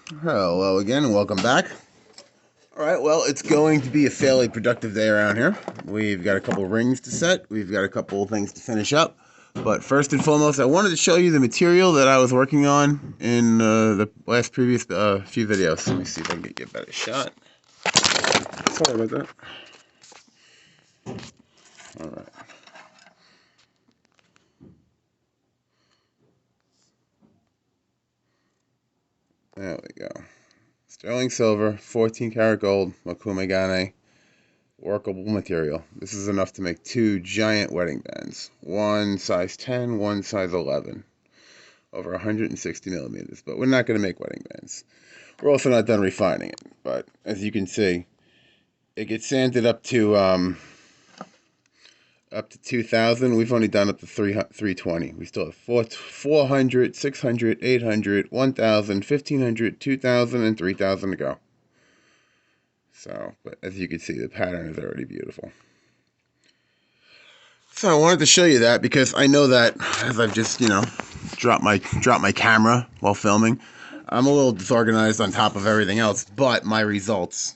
Hello again and welcome back. Alright, well, it's going to be a fairly productive day around here. We've got a couple rings to set. We've got a couple things to finish up. But first and foremost, I wanted to show you the material that I was working on in the previous few videos. Let me see if I can get you a better shot. Sorry about that. Alright. There we go. Sterling silver, 14 karat gold, Mokume-gane, workable material. This is enough to make two giant wedding bands. One size 10, one size 11. Over 160 millimeters. But we're not going to make wedding bands. We're also not done refining it. But as you can see, it gets sanded up to 2,000. We've only done up to 320. We still have 400, 600, 800, 1,000, 1,500, 2,000, and 3,000 to go. So, but as you can see, the pattern is already beautiful. So I wanted to show you that because I know that as I've just, dropped my camera while filming, I'm a little disorganized on top of everything else, but my results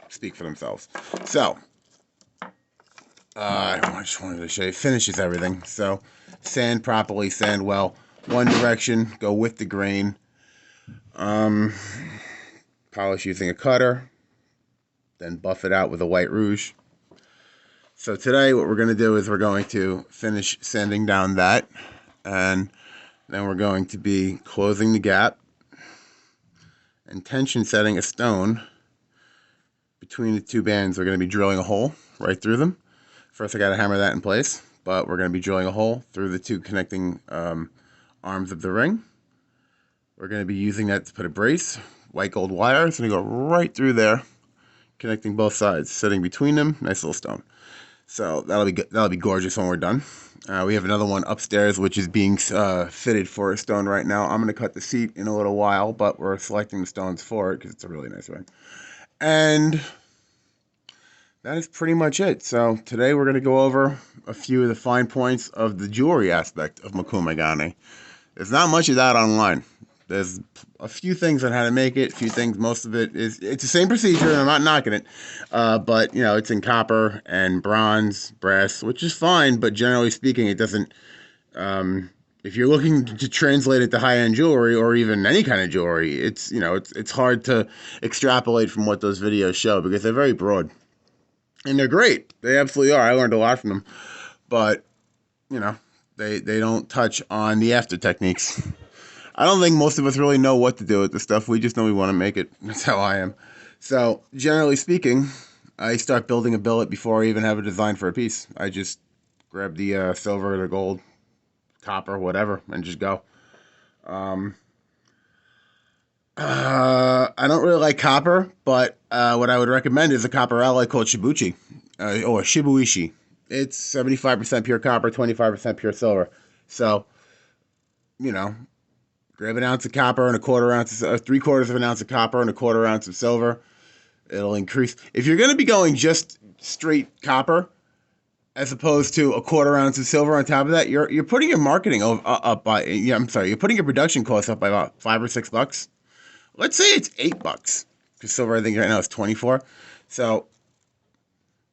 speak for themselves. So, I just wanted to show you, finishes everything. So, sand properly, sand well, one direction, go with the grain. Polish using a cutter, then buff it out with a white rouge. So today what we're going to do is we're going to finish sanding down that, and then we're going to be closing the gap and tension setting a stone between the two bands. We're going to be drilling a hole right through them. First I got to hammer that in place, but we're going to be drilling a hole through the two connecting arms of the ring. We're going to be using that to put a brace. White gold wire. It's going to go right through there, connecting both sides, sitting between them. Nice little stone. So that'll be good. That'll be gorgeous when we're done. We have another one upstairs, which is being fitted for a stone right now. I'm going to cut the seat in a little while, but we're selecting the stones for it because it's a really nice ring. And that is pretty much it. So today we're going to go over a few of the fine points of the jewelry aspect of Mokume-gane. There's not much of that online. There's a few things on how to make it, a few things, most of it it's the same procedure, and I'm not knocking it. But, it's in copper and bronze, brass, which is fine, but generally speaking, it doesn't, if you're looking to translate it to high-end jewelry or even any kind of jewelry, it's hard to extrapolate from what those videos show because they're very broad. And they're great. They absolutely are. I learned a lot from them. But, they don't touch on the after techniques. I don't think most of us really know what to do with this stuff. We just know we want to make it. That's how I am. So, generally speaking, I start building a billet before I even have a design for a piece. I just grab the silver, the gold, copper, whatever, and just go. I don't really like copper, but what I would recommend is a copper alloy called shibuishi, or shibuishi. It's 75% pure copper, 25% pure silver. So, grab an ounce of copper and a quarter ounce, 3/4 of an ounce of copper and a quarter ounce of silver. It'll increase. If you're going to be going just straight copper, as opposed to a quarter ounce of silver on top of that, you're putting your marketing up by. Yeah, I'm sorry, you're putting your production costs up by about $5 or $6. Let's say it's $8 because silver, I think right now is 24. So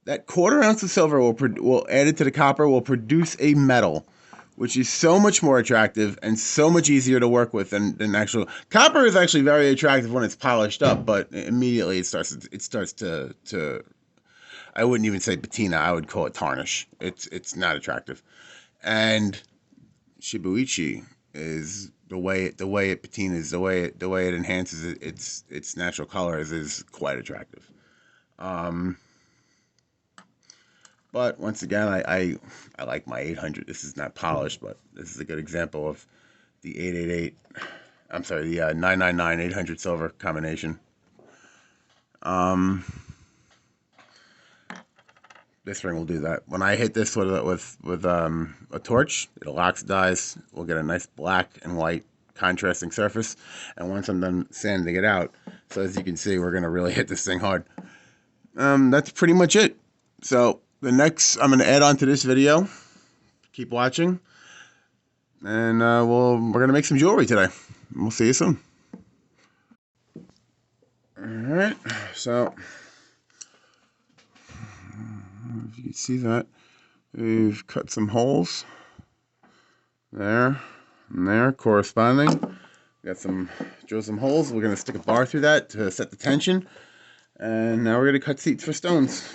that quarter ounce of silver will added to the copper will produce a metal which is so much more attractive and so much easier to work with than actual copper is actually very attractive when it's polished up, but immediately it starts to I wouldn't even say patina, I would call it tarnish. It's not attractive. And shibuishi is the way it patinas, the way it enhances its natural colors is quite attractive. But once again, I like my 800. This is not polished, but this is a good example of the 888. I'm sorry, the 999 800 silver combination. This ring will do that. When I hit this with a torch, it'll oxidize. We'll get a nice black and white contrasting surface. And once I'm done sanding it out, so as you can see, we're gonna really hit this thing hard. That's pretty much it. So the next, I'm going to add on to this video. Keep watching. And we're going to make some jewelry today. We'll see you soon. Alright, so if you can see that, we've cut some holes there and there corresponding. Got some, drill some holes. We're going to stick a bar through that to set the tension. And now we're going to cut seats for stones.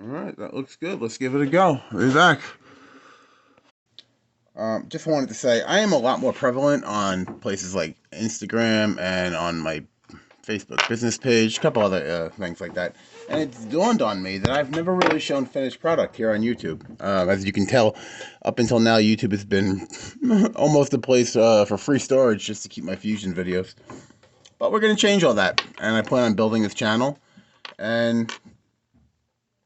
Alright, that looks good. Let's give it a go. We'll be back. Just wanted to say, I am a lot more prevalent on places like Instagram and on my Facebook business page, a couple other things like that. And it's dawned on me that I've never really shown finished product here on YouTube. As you can tell, up until now, YouTube has been almost a place for free storage just to keep my fusion videos. But we're going to change all that, and I plan on building this channel. And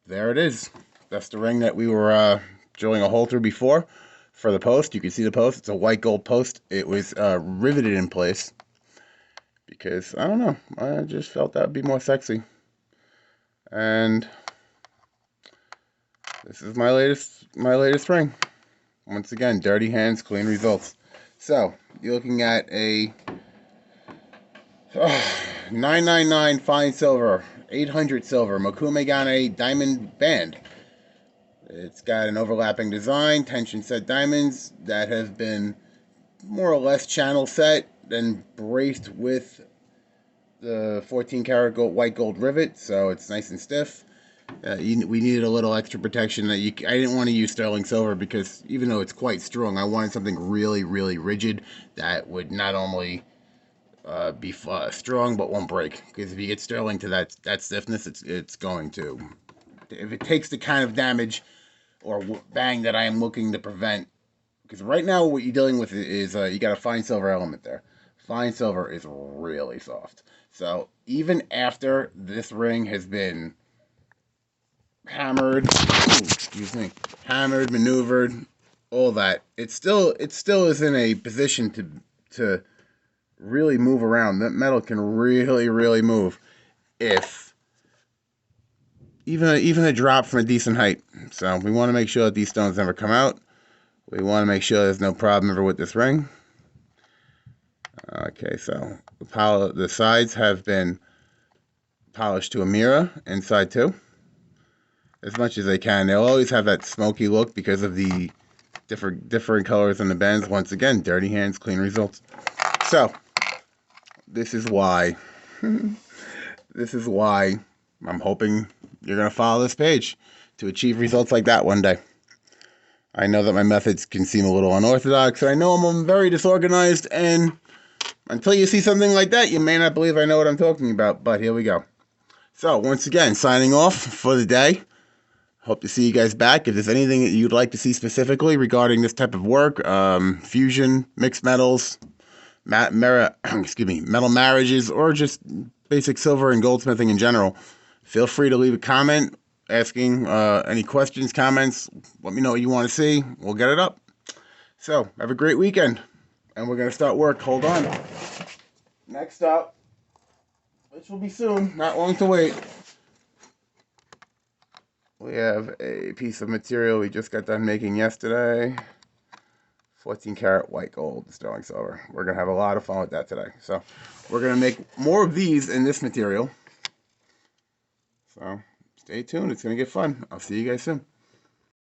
there it is. That's the ring that we were drilling a hole through before for the post. You can see the post. It's a white gold post. It was riveted in place because, I don't know, I just felt that would be more sexy. And this is my latest ring. Once again, dirty hands, clean results. So, you're looking at a 999 fine silver, 800 silver, Mokume-gane diamond band. It's got an overlapping design, tension set diamonds that have been more or less channel set, then braced with the 14 karat gold, white gold rivet, so it's nice and stiff. We needed a little extra protection. I didn't want to use sterling silver because even though it's quite strong, I wanted something really, really rigid that would not only be strong but won't break. Because if you get sterling to that stiffness, it's going to. If it takes the kind of damage or bang that I am looking to prevent, because right now what you're dealing with is you got a fine silver element there. Fine silver is really soft. So even after this ring has been hammered, hammered, maneuvered, all that, it still is in a position to really move around. That metal can really, really move if even a drop from a decent height. So we want to make sure that these stones never come out. We want to make sure there's no problem ever with this ring. Okay, so the sides have been polished to a mirror, inside too, as much as they can. They'll always have that smoky look because of the different colors in the bends. Once again, dirty hands, clean results. So this is why I'm hoping you're going to follow this page to achieve results like that one day. I know that my methods can seem a little unorthodox, and I know I'm very disorganized, and until you see something like that, you may not believe I know what I'm talking about, but here we go. So, once again, signing off for the day. Hope to see you guys back. If there's anything that you'd like to see specifically regarding this type of work, fusion, mixed metals, metal marriages, or just basic silver and goldsmithing in general, feel free to leave a comment asking any questions, comments. Let me know what you want to see. We'll get it up. So, have a great weekend. And we're going to start work. Hold on. Next up, which will be soon, not long to wait, we have a piece of material we just got done making yesterday. 14 karat white gold sterling silver. We're going to have a lot of fun with that today. So, we're going to make more of these in this material. So, stay tuned. It's going to get fun. I'll see you guys soon.